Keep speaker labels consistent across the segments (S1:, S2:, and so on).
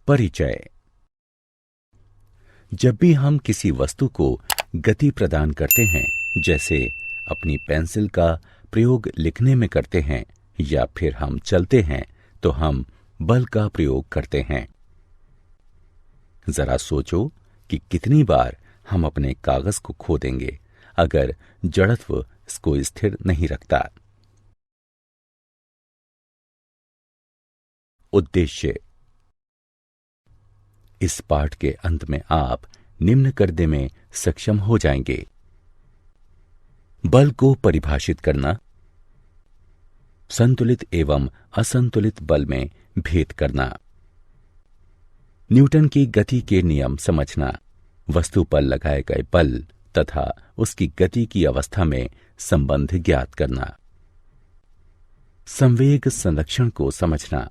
S1: परिचय। जब भी हम किसी वस्तु को गति प्रदान करते हैं, जैसे अपनी पेंसिल का प्रयोग लिखने में करते हैं या फिर हम चलते हैं, तो हम बल का प्रयोग करते हैं। जरा सोचो कि कितनी बार हम अपने कागज को खो देंगे अगर जड़त्व इसको स्थिर नहीं रखता। उद्देश्य। इस पाठ के अंत में आप निम्न करने में सक्षम हो जाएंगे: बल को परिभाषित करना, संतुलित एवं असंतुलित बल में भेद करना, न्यूटन की गति के नियम समझना, वस्तु पर लगाए गए बल तथा उसकी गति की अवस्था में संबंध ज्ञात करना, संवेग संरक्षण को समझना।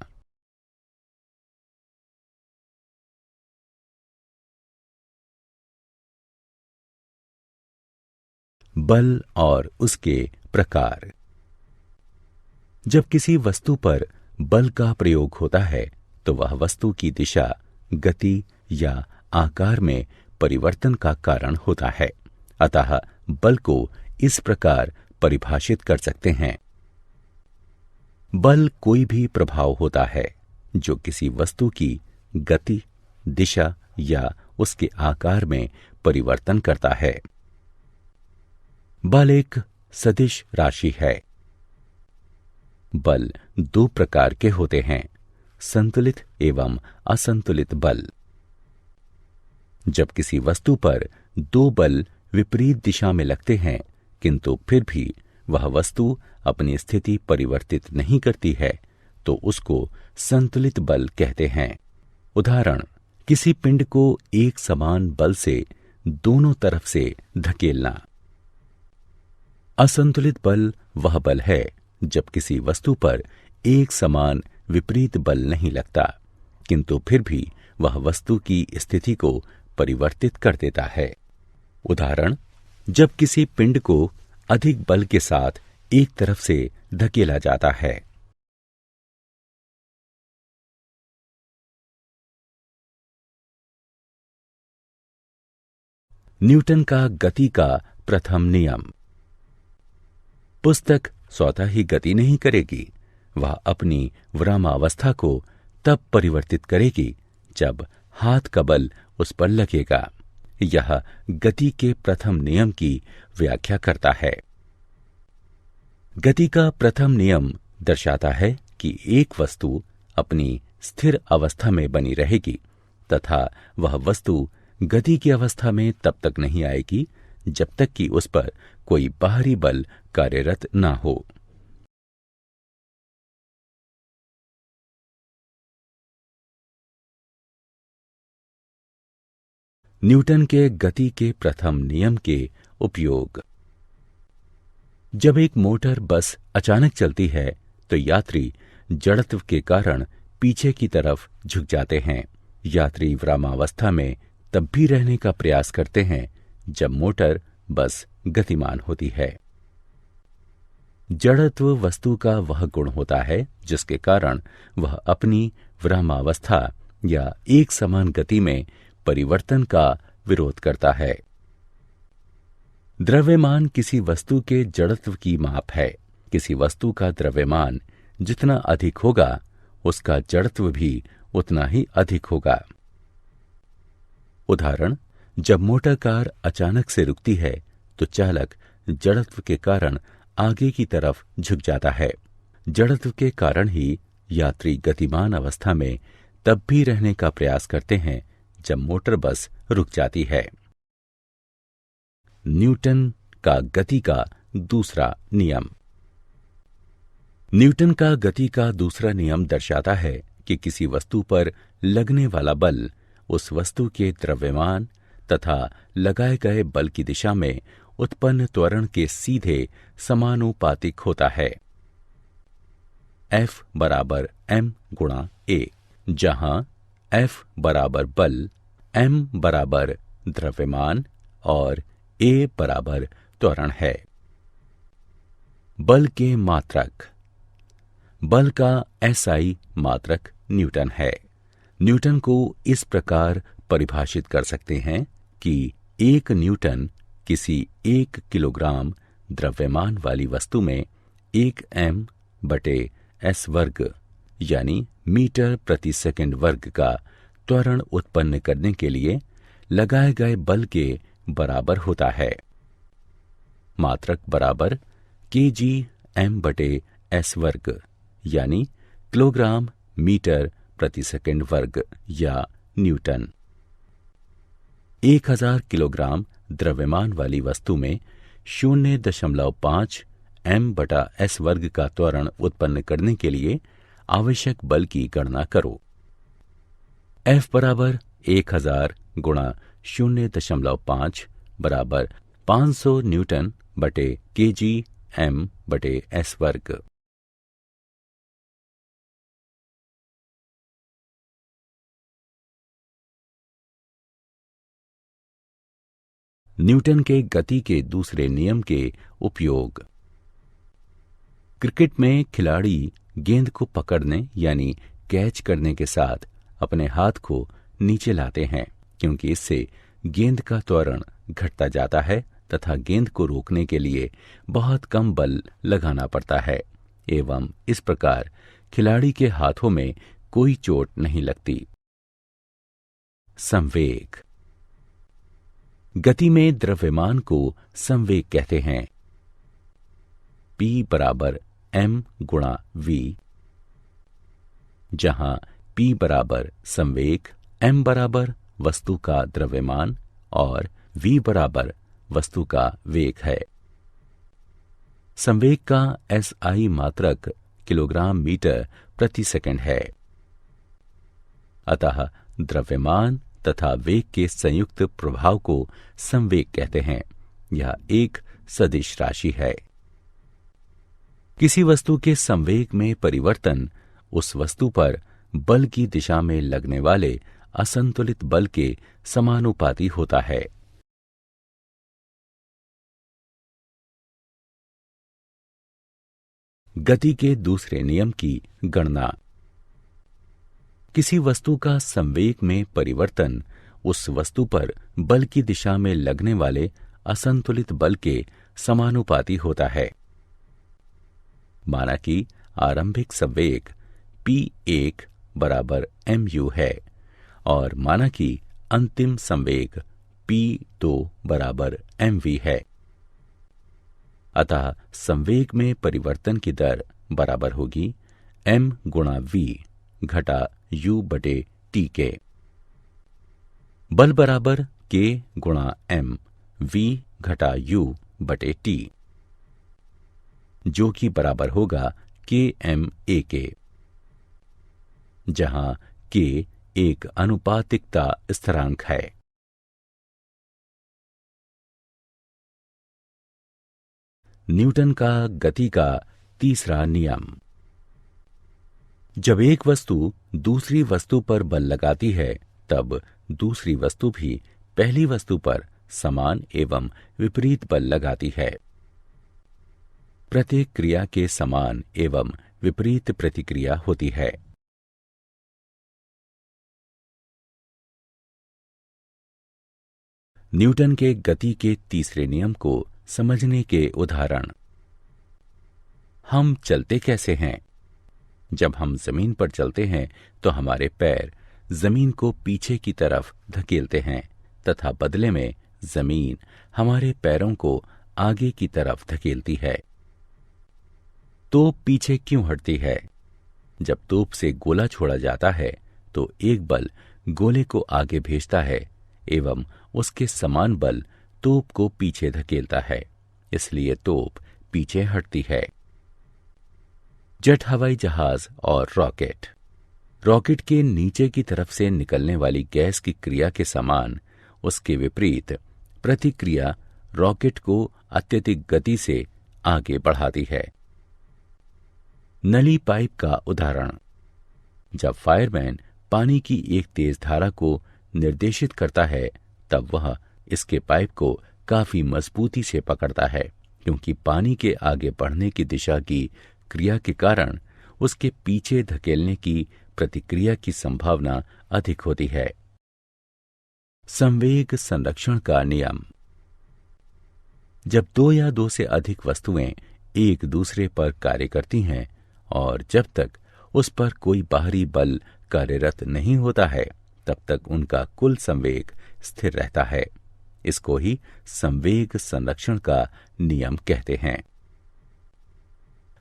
S1: बल और उसके प्रकार। जब किसी वस्तु पर बल का प्रयोग होता है तो वह वस्तु की दिशा, गति या आकार में परिवर्तन का कारण होता है। अतः बल को इस प्रकार परिभाषित कर सकते हैं: बल कोई भी प्रभाव होता है जो किसी वस्तु की गति, दिशा या उसके आकार में परिवर्तन करता है। बल एक सदिश राशि है। बल दो प्रकार के होते हैं: संतुलित एवं असंतुलित बल। जब किसी वस्तु पर दो बल विपरीत दिशा में लगते हैं किंतु फिर भी वह वस्तु अपनी स्थिति परिवर्तित नहीं करती है, तो उसको संतुलित बल कहते हैं। उदाहरण: किसी पिंड को एक समान बल से दोनों तरफ से धकेलना। असंतुलित बल वह बल है जब किसी वस्तु पर एक समान विपरीत बल नहीं लगता किंतु फिर भी वह वस्तु की स्थिति को परिवर्तित कर देता है। उदाहरण: जब किसी पिंड को अधिक बल के साथ एक तरफ से धकेला जाता है। न्यूटन का गति का प्रथम नियम। पुस्तक स्वतः ही गति नहीं करेगी, वह अपनी विरामावस्था को तब परिवर्तित करेगी जब हाथ का बल उस पर लगेगा। यह गति के प्रथम नियम की व्याख्या करता है। गति का प्रथम नियम दर्शाता है कि एक वस्तु अपनी स्थिर अवस्था में बनी रहेगी तथा वह वस्तु गति की अवस्था में तब तक नहीं आएगी जब तक कि उस पर कोई बाहरी बल कार्यरत ना हो। न्यूटन के गति के प्रथम नियम के उपयोग। जब एक मोटर बस अचानक चलती है तो यात्री जड़त्व के कारण पीछे की तरफ झुक जाते हैं। यात्री विरामावस्था में तब भी रहने का प्रयास करते हैं जब मोटर बस गतिमान होती है। जड़त्व वस्तु का वह गुण होता है जिसके कारण वह अपनी विरामावस्था या एक समान गति में परिवर्तन का विरोध करता है। द्रव्यमान किसी वस्तु के जड़त्व की माप है। किसी वस्तु का द्रव्यमान जितना अधिक होगा उसका जड़त्व भी उतना ही अधिक होगा। उदाहरण: जब मोटर कार अचानक से रुकती है तो चालक जड़त्व के कारण आगे की तरफ झुक जाता है। जड़त्व के कारण ही यात्री गतिमान अवस्था में तब भी रहने का प्रयास करते हैं जब मोटर बस रुक जाती है। न्यूटन का गति का दूसरा नियम। न्यूटन का गति का दूसरा नियम दर्शाता है कि किसी वस्तु पर लगने वाला बल उस वस्तु के द्रव्यमान तथा लगाए गए बल की दिशा में उत्पन्न त्वरण के सीधे समानुपातिक होता है। F बराबर m गुणा a, जहां F बराबर बल, m बराबर द्रव्यमान और ए बराबर त्वरण है। बल के मात्रक। बल का एसआई मात्रक न्यूटन है। न्यूटन को इस प्रकार परिभाषित कर सकते हैं कि 1 न्यूटन किसी 1 किलोग्राम द्रव्यमान वाली वस्तु में 1 m/s वर्ग यानी मीटर प्रति सेकंड वर्ग का त्वरण उत्पन्न करने के लिए लगाए गए बल के बराबर होता है। मात्रक बराबर kg/m/s वर्ग यानी किलोग्राम मीटर प्रति सेकंड वर्ग या न्यूटन। 1000 किलोग्राम द्रव्यमान वाली वस्तु में 0.5 m/s वर्ग का त्वरण उत्पन्न करने के लिए आवश्यक बल की गणना करो। F बराबर 1000 गुणा 0.5 बराबर 500 न्यूटन बटे kg/m/s वर्ग। न्यूटन के गति के दूसरे नियम के उपयोग। क्रिकेट में खिलाड़ी गेंद को पकड़ने यानी कैच करने के साथ अपने हाथ को नीचे लाते हैं, क्योंकि इससे गेंद का त्वरण घटता जाता है तथा गेंद को रोकने के लिए बहुत कम बल लगाना पड़ता है एवं इस प्रकार खिलाड़ी के हाथों में कोई चोट नहीं लगती। संवेग। गति में द्रव्यमान को संवेग कहते हैं। P बराबर m गुणा v, जहां P बराबर संवेग, m बराबर वस्तु का द्रव्यमान और v बराबर वस्तु का वेग है। संवेग का SI मात्रक किलोग्राम मीटर प्रति सेकंड है। अतः द्रव्यमान तथा वेग के संयुक्त प्रभाव को संवेग कहते हैं। यह एक सदिश राशि है। किसी वस्तु के संवेग में परिवर्तन उस वस्तु पर बल की दिशा में लगने वाले असंतुलित बल के समानुपाती होता है। गति के दूसरे नियम की गणना। किसी वस्तु का संवेग में परिवर्तन उस वस्तु पर बल की दिशा में लगने वाले असंतुलित बल के समानुपाती होता है। माना कि आरंभिक संवेग p1 बराबर mu है और माना कि अंतिम संवेग p2 बराबर mv है। अतः संवेग में परिवर्तन की दर बराबर होगी m गुणा v घटा u बटे t के। बल बराबर k गुणा m v घटा u बटे t, जो कि बराबर होगा kma के, जहां k एक अनुपातिकता स्थिरांक है। न्यूटन का गति का तीसरा नियम। जब एक वस्तु दूसरी वस्तु पर बल लगाती है तब दूसरी वस्तु भी पहली वस्तु पर समान एवं विपरीत बल लगाती है। प्रत्येक क्रिया के समान एवं विपरीत प्रतिक्रिया होती है। न्यूटन के गति के तीसरे नियम को समझने के उदाहरण। हम चलते कैसे हैं? जब हम जमीन पर चलते हैं तो हमारे पैर जमीन को पीछे की तरफ धकेलते हैं तथा बदले में जमीन हमारे पैरों को आगे की तरफ धकेलती है। तोप पीछे क्यों हटती है? जब तोप से गोला छोड़ा जाता है तो एक बल गोले को आगे भेजता है एवं उसके समान बल तोप को पीछे धकेलता है, इसलिए तोप पीछे हटती है। जेट हवाई जहाज और रॉकेट। रॉकेट के नीचे की तरफ से निकलने वाली गैस की क्रिया के समान उसके विपरीत प्रतिक्रिया रॉकेट को अत्यधिक गति से आगे बढ़ाती है। नली पाइप का उदाहरण। जब फायरमैन पानी की एक तेज धारा को निर्देशित करता है तब वह इसके पाइप को काफी मजबूती से पकड़ता है, क्योंकि पानी के आगे बढ़ने की दिशा की क्रिया के कारण उसके पीछे धकेलने की प्रतिक्रिया की संभावना अधिक होती है। संवेग संरक्षण का नियम। जब दो या दो से अधिक वस्तुएं एक दूसरे पर कार्य करती हैं और जब तक उस पर कोई बाहरी बल कार्यरत नहीं होता है, तब तक उनका कुल संवेग स्थिर रहता है। इसको ही संवेग संरक्षण का नियम कहते हैं।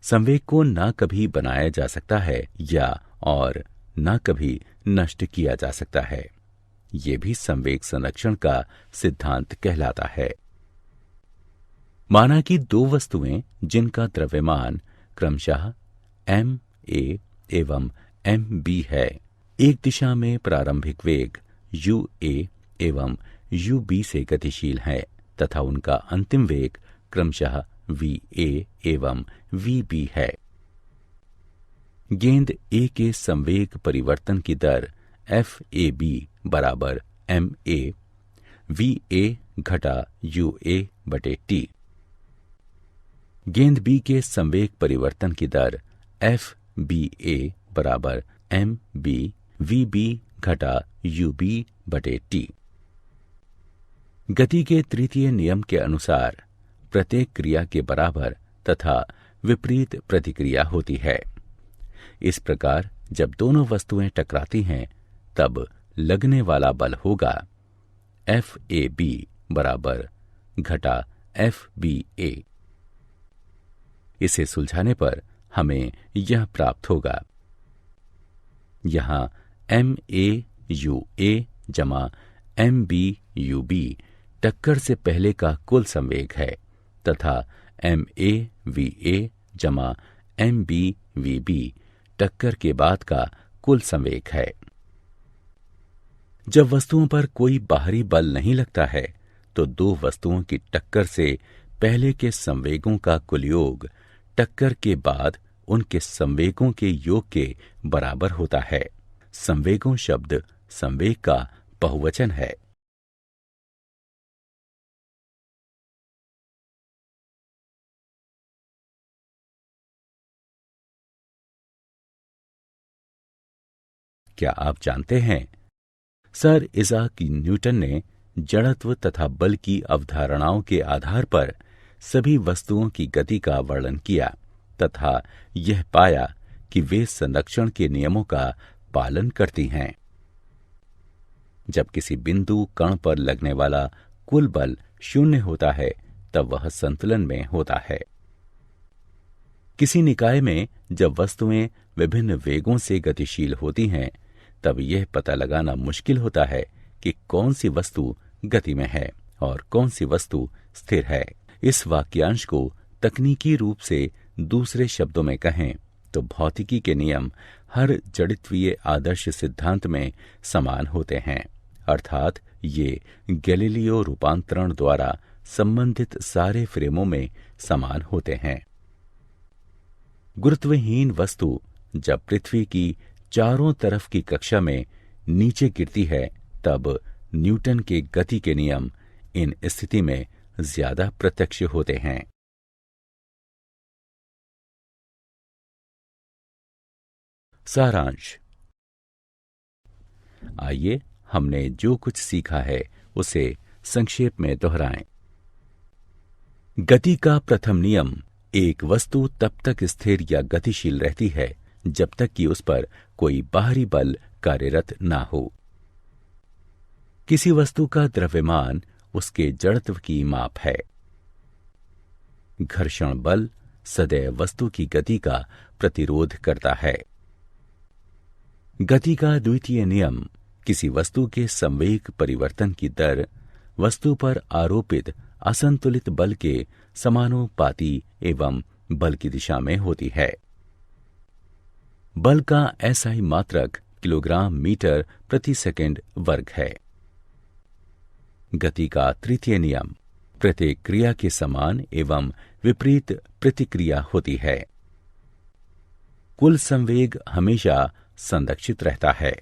S1: संवेग को ना कभी बनाया जा सकता है या और ना कभी नष्ट किया जा सकता है। ये भी संवेग संरक्षण का सिद्धांत कहलाता है। माना कि दो वस्तुएं जिनका द्रव्यमान क्रमशः ma एवं mb है, एक दिशा में प्रारंभिक वेग ua एवं ub से गतिशील है तथा उनका अंतिम वेग क्रमशः va एवं vb है। गेंद A के संवेग परिवर्तन की दर FAB बराबर ma va घटा ua बटे t। गेंद B के संवेग परिवर्तन की दर FBA बराबर mb vb घटा ub बटे t। गति के तृतीय नियम के अनुसार प्रत्येक क्रिया के बराबर तथा विपरीत प्रतिक्रिया होती है। इस प्रकार जब दोनों वस्तुएं टकराती हैं, तब लगने वाला बल होगा FAB बराबर घटा FBA। इसे सुलझाने पर हमें यह प्राप्त होगा। यहां MAUA जमा MBUB टक्कर से पहले का कुल संवेग है तथा MAVA जमा MBVB टक्कर के बाद का कुल संवेग है। जब वस्तुओं पर कोई बाहरी बल नहीं लगता है, तो दो वस्तुओं की टक्कर से पहले के संवेगों का कुल योग टक्कर के बाद उनके संवेगों के योग के बराबर होता है। संवेगों शब्द संवेग का बहुवचन है। क्या आप जानते हैं, सर इज़ाक न्यूटन ने जड़त्व तथा बल की अवधारणाओं के आधार पर सभी वस्तुओं की गति का वर्णन किया तथा यह पाया कि वे संरक्षण के नियमों का पालन करती हैं। जब किसी बिंदु कण पर लगने वाला कुल बल शून्य होता है, तब वह संतुलन में होता है। किसी निकाय में जब वस्तुएं विभिन्न वेगों से गतिशील होती हैं, तब यह पता लगाना मुश्किल होता है कि कौन सी वस्तु गति में है और कौन सी वस्तु स्थिर है। इस वाक्यांश को तकनीकी रूप से दूसरे शब्दों में कहें तो भौतिकी के नियम हर जड़त्वीय आदर्श सिद्धांत में समान होते हैं, अर्थात ये गैलीलियो रूपांतरण द्वारा संबंधित सारे फ्रेमों में समान होते हैं। गुरुत्वहीन वस्तु जब पृथ्वी की चारों तरफ की कक्षा में नीचे गिरती है, तब न्यूटन के गति के नियम इन स्थिति में ज्यादा प्रत्यक्ष होते हैं। सारांश। आइए हमने जो कुछ सीखा है उसे संक्षेप में दोहराएं। गति का प्रथम नियम, एक वस्तु तब तक स्थिर या गतिशील रहती है जब तक कि उस पर कोई बाहरी बल कार्यरत ना हो। किसी वस्तु का द्रव्यमान उसके जड़त्व की माप है। घर्षण बल सदैव वस्तु की गति का प्रतिरोध करता है। गति का द्वितीय नियम, किसी वस्तु के संवेग परिवर्तन की दर वस्तु पर आरोपित असंतुलित बल के समानुपाती एवं बल की दिशा में होती है। बल का SI मात्रक किलोग्राम मीटर प्रति सेकंड वर्ग है। गति का तृतीय नियम, प्रत्येक क्रिया के समान एवं विपरीत प्रतिक्रिया होती है। कुल संवेग हमेशा संरक्षित रहता है।